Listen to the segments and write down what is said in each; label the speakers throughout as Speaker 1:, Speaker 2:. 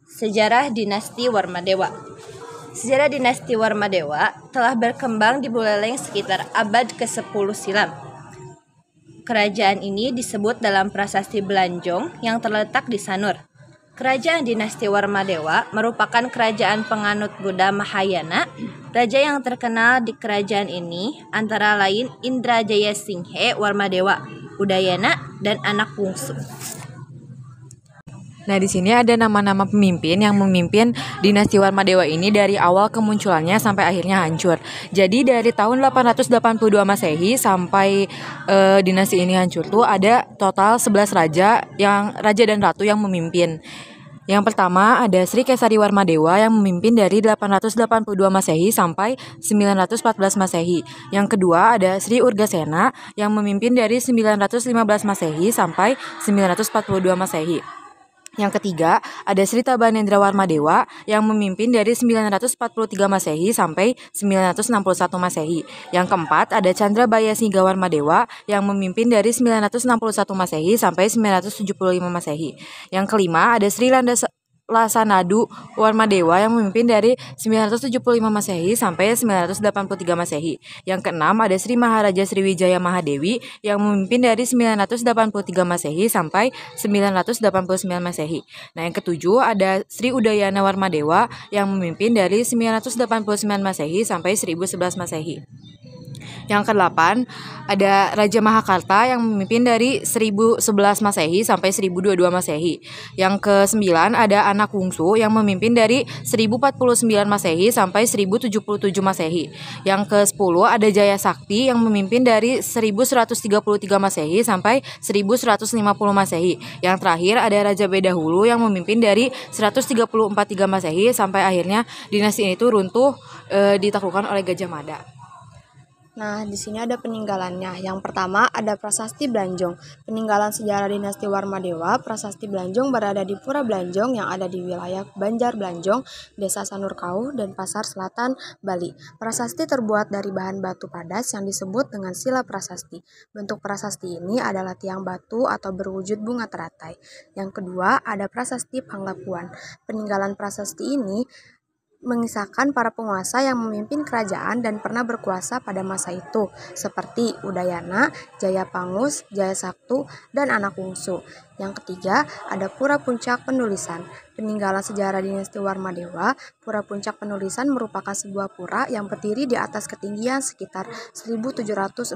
Speaker 1: Sejarah Dinasti Warmadewa. Sejarah Dinasti Warmadewa telah berkembang di Buleleng sekitar abad ke-10 silam. Kerajaan ini disebut dalam prasasti Belanjong yang terletak di Sanur. Kerajaan Dinasti Warmadewa merupakan kerajaan penganut Buddha Mahayana. Raja yang terkenal di kerajaan ini antara lain Indrajaya Singhe Warmadewa, Udayana, dan anak bungsu.
Speaker 2: Nah, di sini ada nama-nama pemimpin yang memimpin dinasti Warmadewa ini dari awal kemunculannya sampai akhirnya hancur. Jadi dari tahun 882 Masehi sampai dinasti ini hancur tuh ada total 11 raja dan ratu yang memimpin. Yang pertama ada Sri Kesari Warmadewa yang memimpin dari 882 Masehi sampai 914 Masehi. Yang kedua ada Sri Urgasena yang memimpin dari 915 Masehi sampai 942 Masehi. Yang ketiga, ada Sri Tabanendra Warmadewa yang memimpin dari 943 Masehi sampai 961 Masehi. Yang keempat, ada Chandra Bayasiga Warmadewa yang memimpin dari 961 Masehi sampai 975 Masehi. Yang kelima, ada Sri Lasanadu Warmadewa yang memimpin dari 975 Masehi sampai 983 Masehi. Yang keenam ada Sri Maharaja Sriwijaya Mahadewi yang memimpin dari 983 Masehi sampai 989 Masehi. Nah, yang ketujuh ada Sri Udayana Warmadewa yang memimpin dari 989 Masehi sampai 1011 Masehi. Yang ke-8 ada Raja Mahakarta yang memimpin dari 1011 Masehi sampai 1022 Masehi. Yang ke-9 ada anak bungsu yang memimpin dari 1049 Masehi sampai 1077 Masehi. Yang ke-10 ada Jaya Sakti yang memimpin dari 1133 Masehi sampai 1150 Masehi. Yang terakhir ada Raja Bedahulu yang memimpin dari 1343 Masehi sampai akhirnya dinasti ini tuh runtuh ditaklukkan oleh Gajah Mada.
Speaker 3: Nah, di sini ada peninggalannya. Yang pertama ada Prasasti Belanjong. Peninggalan sejarah dinasti Warmadewa, Prasasti Belanjong berada di Pura Belanjong yang ada di wilayah Banjar Belanjong, Desa Sanurkau, dan Pasar Selatan, Bali. Prasasti terbuat dari bahan batu padas yang disebut dengan sila prasasti. Bentuk prasasti ini adalah tiang batu atau berwujud bunga teratai. Yang kedua ada Prasasti Panglapuan. Peninggalan prasasti ini mengisahkan para penguasa yang memimpin kerajaan dan pernah berkuasa pada masa itu, seperti Udayana, Jayapangus, Jayasaktu, dan anak bungsu. Yang ketiga, ada Pura Puncak Penulisan. Peninggalan sejarah dinasti Warmadewa, Pura Puncak Penulisan merupakan sebuah pura yang berdiri di atas ketinggian sekitar 1745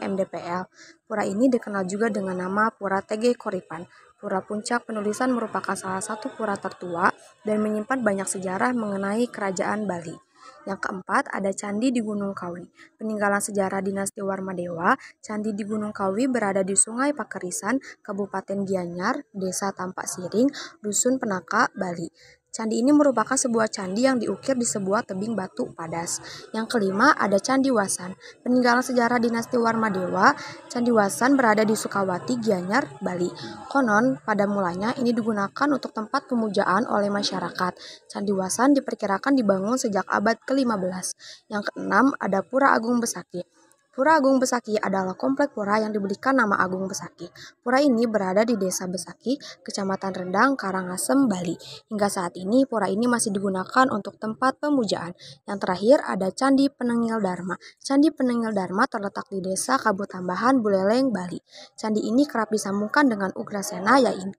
Speaker 3: mdpl. Pura ini dikenal juga dengan nama Pura Tege Koripan. Pura Puncak Penulisan merupakan salah satu pura tertua dan menyimpan banyak sejarah mengenai kerajaan Bali. Yang keempat, ada Candi di Gunung Kawi. Peninggalan sejarah dinasti Warmadewa, Candi di Gunung Kawi berada di Sungai Pakerisan, Kabupaten Gianyar, Desa Tampak Siring, Dusun Penaka, Bali. Candi ini merupakan sebuah candi yang diukir di sebuah tebing batu padas. Yang kelima ada Candi Wasan. Peninggalan sejarah dinasti Warmadewa, Candi Wasan berada di Sukawati, Gianyar, Bali. Konon, pada mulanya ini digunakan untuk tempat pemujaan oleh masyarakat. Candi Wasan diperkirakan dibangun sejak abad ke-15. Yang keenam ada Pura Agung Besaki. Pura Agung Besaki adalah komplek pura yang diberikan nama Agung Besaki. Pura ini berada di Desa Besaki, Kecamatan Rendang, Karangasem, Bali. Hingga saat ini, pura ini masih digunakan untuk tempat pemujaan. Yang terakhir ada Candi Penengil Dharma. Candi Penengil Dharma terletak di Desa Kabutambahan, Buleleng, Bali. Candi ini kerap disambungkan dengan Ugrasena, yaitu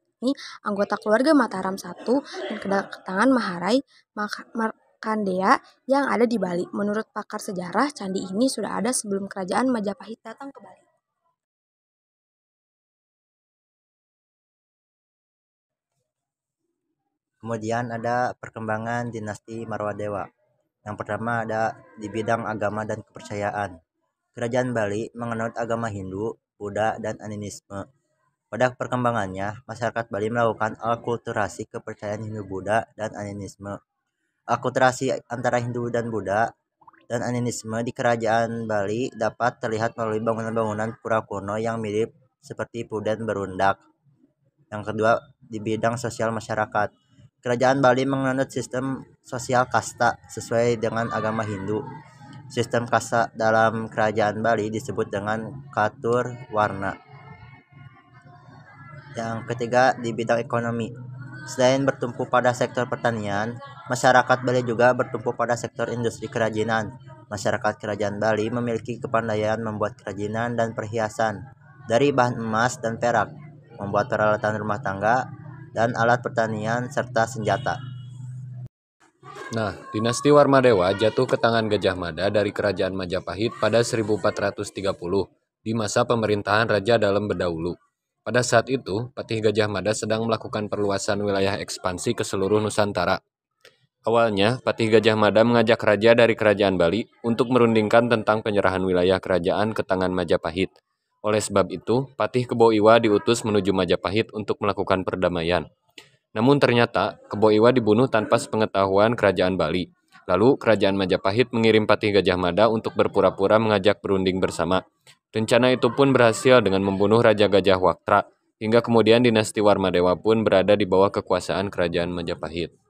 Speaker 3: anggota keluarga Mataram I dan kedatangan Maharai Markandeya yang ada di Bali. Menurut pakar sejarah, candi ini sudah ada sebelum kerajaan Majapahit datang ke Bali.
Speaker 4: Kemudian ada perkembangan dinasti Marwadewa. Yang pertama ada di bidang agama dan kepercayaan. Kerajaan Bali menganut agama Hindu, Buddha, dan Animisme. Pada perkembangannya, masyarakat Bali melakukan akulturasi kepercayaan Hindu, Buddha, dan Animisme. Akulturasi antara Hindu dan Buddha dan Animisme di kerajaan Bali dapat terlihat melalui bangunan-bangunan pura kuno yang mirip seperti Punden Berundak. Yang kedua, di bidang sosial masyarakat. Kerajaan Bali menganut sistem sosial kasta sesuai dengan agama Hindu. Sistem kasta dalam kerajaan Bali disebut dengan Catur Warna. Yang ketiga, di bidang ekonomi. Selain bertumpu pada sektor pertanian, masyarakat Bali juga bertumpu pada sektor industri kerajinan. Masyarakat kerajaan Bali memiliki kepandaian membuat kerajinan dan perhiasan dari bahan emas dan perak, membuat peralatan rumah tangga, dan alat pertanian serta senjata.
Speaker 5: Nah, dinasti Warmadewa jatuh ke tangan Gajah Mada dari Kerajaan Majapahit pada 1430 di masa pemerintahan Raja Dalem Bedahulu. Pada saat itu, Patih Gajah Mada sedang melakukan perluasan wilayah ekspansi ke seluruh Nusantara. Awalnya, Patih Gajah Mada mengajak raja dari Kerajaan Bali untuk merundingkan tentang penyerahan wilayah kerajaan ke tangan Majapahit. Oleh sebab itu, Patih Kebo Iwa diutus menuju Majapahit untuk melakukan perdamaian. Namun ternyata, Kebo Iwa dibunuh tanpa sepengetahuan Kerajaan Bali. Lalu, Kerajaan Majapahit mengirim Patih Gajah Mada untuk berpura-pura mengajak berunding bersama. Rencana itu pun berhasil dengan membunuh Raja Gajah Waktra, hingga kemudian dinasti Warmadewa pun berada di bawah kekuasaan Kerajaan Majapahit.